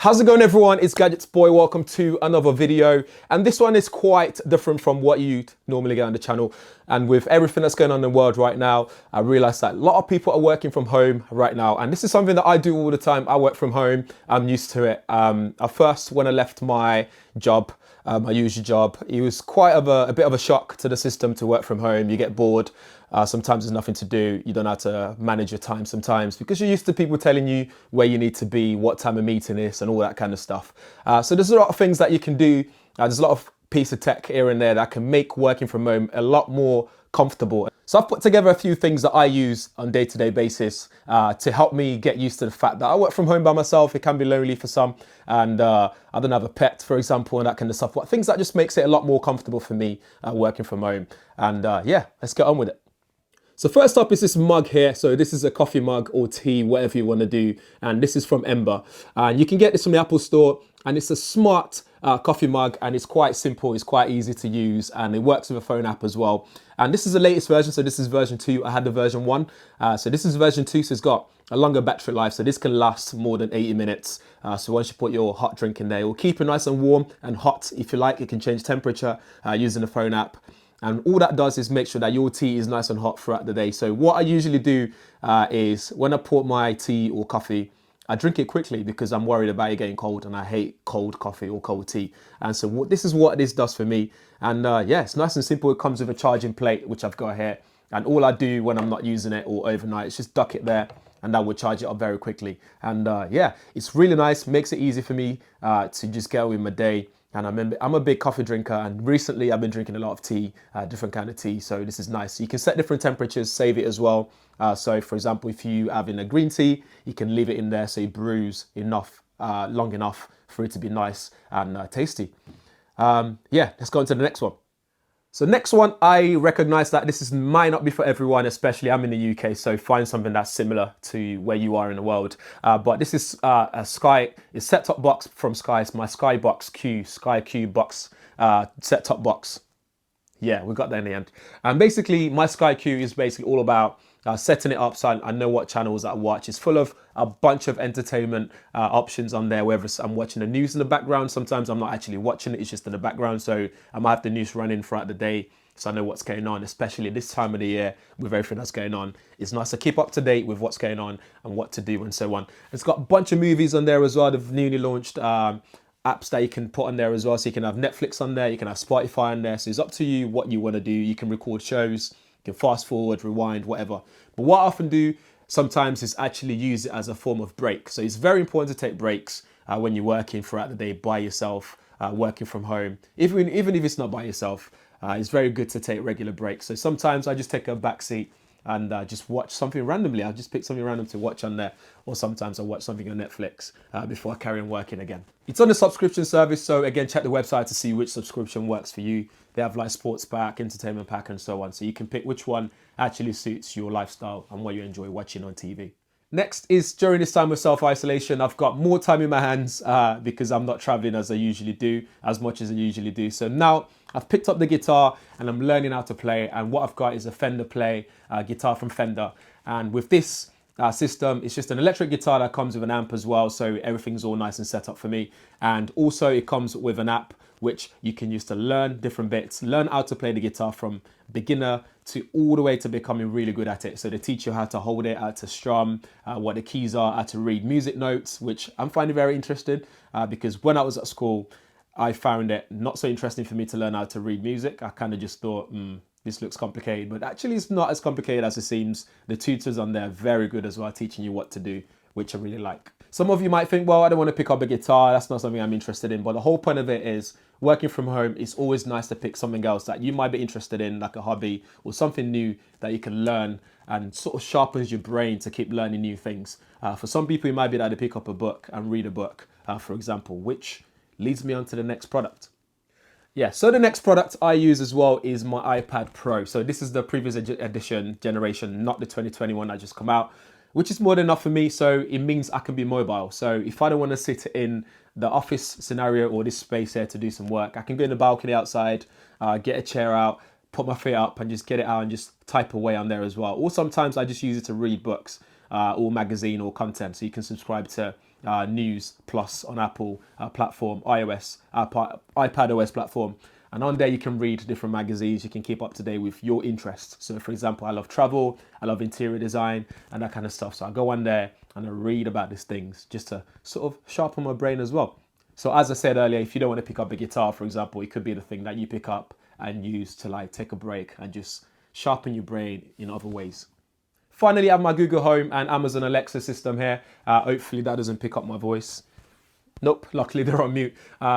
How's it going, everyone? It's Gadgets Boy. Welcome to another video, and this one is quite different from what you normally get on the channel. And with everything that's going on in the world right now, I realized that a lot of people are working from home right now, and this is something that I do all the time. I work from home. I'm used to it. At first, when I left my job, my usual job, it was quite a bit of a shock to the system to work from home. You get bored. Sometimes there's nothing to do. You don't know how to manage your time sometimes because you're used to people telling you where you need to be, what time a meeting is, and all that kind of stuff. So there's a lot of things that you can do. There's a lot of piece of tech here and there that can make working from home a lot more comfortable. So I've put together a few things that I use on a day-to-day basis to help me get used to the fact that I work from home by myself. It can be lonely for some, and I don't have a pet, for example, and that kind of stuff. But things that just makes it a lot more comfortable for me working from home. And yeah, let's get on with it. So first up is this mug here. So this is a coffee mug or tea, whatever you want to do. And this is from Ember. And you can get this from the Apple Store. And it's a smart coffee mug, and it's quite simple. It's quite easy to use, and it works with a phone app as well. And this is the latest version. So this is version 2. I had the version 1. So this is version 2. So it's got a longer battery life. So this can last more than 80 minutes. So once you put your hot drink in there, it will keep it nice and warm and hot. If you like, it can change temperature using the phone app. And all that does is make sure that your tea is nice and hot throughout the day. So what I usually do is when I pour my tea or coffee, I drink it quickly because I'm worried about it getting cold, and I hate cold coffee or cold tea. And so this is what this does for me. And yeah, it's nice and simple. It comes with a charging plate, which I've got here. And all I do when I'm not using it or overnight is just duck it there, and that will charge it up very quickly. And yeah, it's really nice, makes it easy for me to just get on with my day. And I'm a big coffee drinker, and recently I've been drinking a lot of tea, different kind of tea. So this is nice. So you can set different temperatures, save it as well. So for example, if you have in a green tea, you can leave it in there so it brews enough, long enough for it to be nice and tasty. Yeah, let's go on to the next one. So next one, I recognize that might not be for everyone, especially I'm in the UK, so find something that's similar to where you are in the world. But this is a set-top box from Sky. It's my Sky Q box set-top box. Yeah, we got that in the end. And basically, my Sky Q is basically all about setting it up so I know what channels I watch. It's full of a bunch of entertainment options on there, whether I'm watching the news in the background. Sometimes I'm not actually watching it, it's just in the background. So I might have the news running throughout the day so I know what's going on, especially this time of the year with everything that's going on. It's nice to keep up to date with what's going on and what to do and so on. It's got a bunch of movies on there as well. They've newly launched apps that you can put on there as well. So you can have Netflix on there, you can have Spotify on there. So it's up to you what you want to do. You can record shows, you can fast forward, rewind, whatever. But what I often do sometimes is actually use it as a form of break. So it's very important to take breaks when you're working throughout the day by yourself, working from home. Even if it's not by yourself, it's very good to take regular breaks. So sometimes I just take a back seat and just watch something randomly. I'll just pick something random to watch on there. Or sometimes I'll watch something on Netflix before I carry on working again. It's on a subscription service. So again, check the website to see which subscription works for you. They have like sports pack, entertainment pack, and so on. So you can pick which one actually suits your lifestyle and what you enjoy watching on TV. Next is during this time of self-isolation, I've got more time in my hands because I'm not traveling as much as I usually do. So now I've picked up the guitar and I'm learning how to play. And what I've got is a Fender Play guitar from Fender. And with this system, it's just an electric guitar that comes with an amp as well. So everything's all nice and set up for me. And also it comes with an app which you can use to learn different bits, learn how to play the guitar from beginner to all the way to becoming really good at it. So they teach you how to hold it, how to strum, what the keys are, how to read music notes, which I'm finding very interesting because when I was at school, I found it not so interesting for me to learn how to read music. I kind of just thought, this looks complicated, but actually it's not as complicated as it seems. The tutors on there are very good as well, teaching you what to do, which I really like. Some of you might think, well, I don't want to pick up a guitar. That's not something I'm interested in. But the whole point of it is working from home. It's always nice to pick something else that you might be interested in, like a hobby or something new that you can learn and sort of sharpens your brain to keep learning new things. For some people, it might be that they pick up a book and read a book, for example, which leads me on to the next product. Yeah, so the next product I use as well is my iPad Pro. So this is the previous edition generation, not the 2021 that just come out, which is more than enough for me. So it means I can be mobile. So if I don't want to sit in the office scenario or this space here to do some work, I can go in the balcony outside, get a chair out, put my feet up and just get it out and just type away on there as well. Or sometimes I just use it to read books or magazine or content. So you can subscribe to News Plus on Apple platform, iOS, iPad OS platform. And on there, you can read different magazines. You can keep up to date with your interests. So for example, I love travel, I love interior design and that kind of stuff. So I go on there and I read about these things just to sort of sharpen my brain as well. So as I said earlier, if you don't want to pick up a guitar, for example, it could be the thing that you pick up and use to like take a break and just sharpen your brain in other ways. Finally, I have my Google Home and Amazon Alexa system here. Hopefully that doesn't pick up my voice. Nope, luckily they're on mute.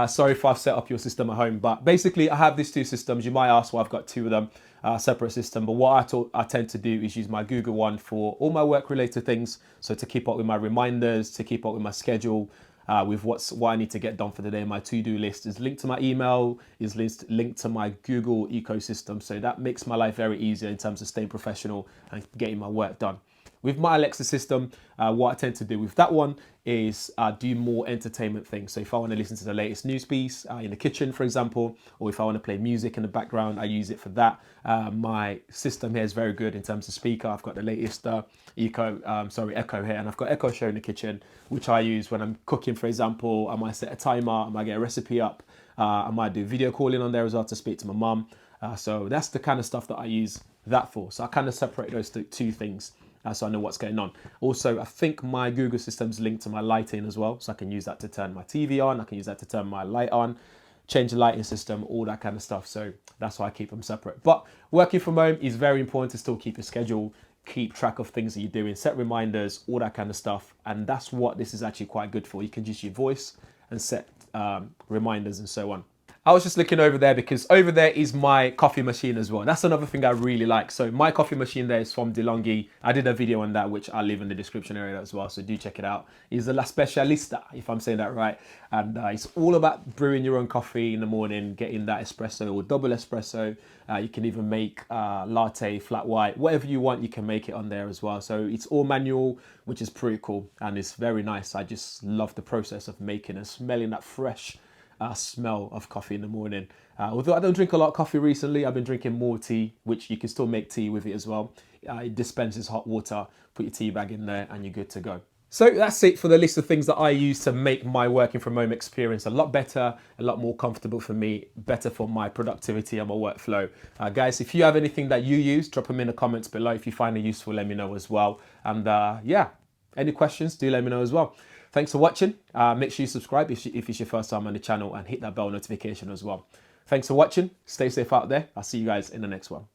Sorry if I've set up your system at home, but basically I have these two systems. You might ask why I've got two of them, separate system, but what I tend to do is use my Google one for all my work related things. So to keep up with my reminders, to keep up with my schedule, with what I need to get done for the day. My to-do list is linked to my email, is linked to my Google ecosystem. So that makes my life very easier in terms of staying professional and getting my work done. With my Alexa system, what I tend to do with that one is do more entertainment things. So if I want to listen to the latest news piece in the kitchen, for example, or if I want to play music in the background, I use it for that. My system here is very good in terms of speaker. I've got the latest Echo here, and I've got Echo Show in the kitchen, which I use when I'm cooking, for example. I might set a timer, I might get a recipe up, I might do video calling on there as well to speak to my mum. So that's the kind of stuff that I use that for. So I kind of separate those two things. So I know what's going on. Also, I think my Google system's linked to my lighting as well. So I can use that to turn my TV on. I can use that to turn my light on, change the lighting system, all that kind of stuff. So that's why I keep them separate. But working from home is very important to still keep a schedule, keep track of things that you're doing, set reminders, all that kind of stuff. And that's what this is actually quite good for. You can use your voice and set reminders and so on. I was just looking over there because over there is my coffee machine as well. That's another thing I really like. So my coffee machine there is from DeLonghi. I did a video on that, which I'll leave in the description area as well. So do check it out. It's a La Specialista, if I'm saying that right. And it's all about brewing your own coffee in the morning, getting that espresso or double espresso. You can even make latte, flat white, whatever you want, you can make it on there as well. So it's all manual, which is pretty cool. And it's very nice. I just love the process of making and smelling that fresh smell of coffee in the morning. Although I don't drink a lot of coffee recently, I've been drinking more tea, which you can still make tea with it as well. It dispenses hot water, put your tea bag in there and you're good to go. So that's it for the list of things that I use to make my working from home experience a lot better, a lot more comfortable for me, better for my productivity and my workflow. Guys, if you have anything that you use, drop them in the comments below. If you find it useful, let me know as well. And yeah, any questions, do let me know as well. Thanks for watching. Make sure you subscribe if it's your first time on the channel and hit that bell notification as well. Thanks for watching. Stay safe out there. I'll see you guys in the next one.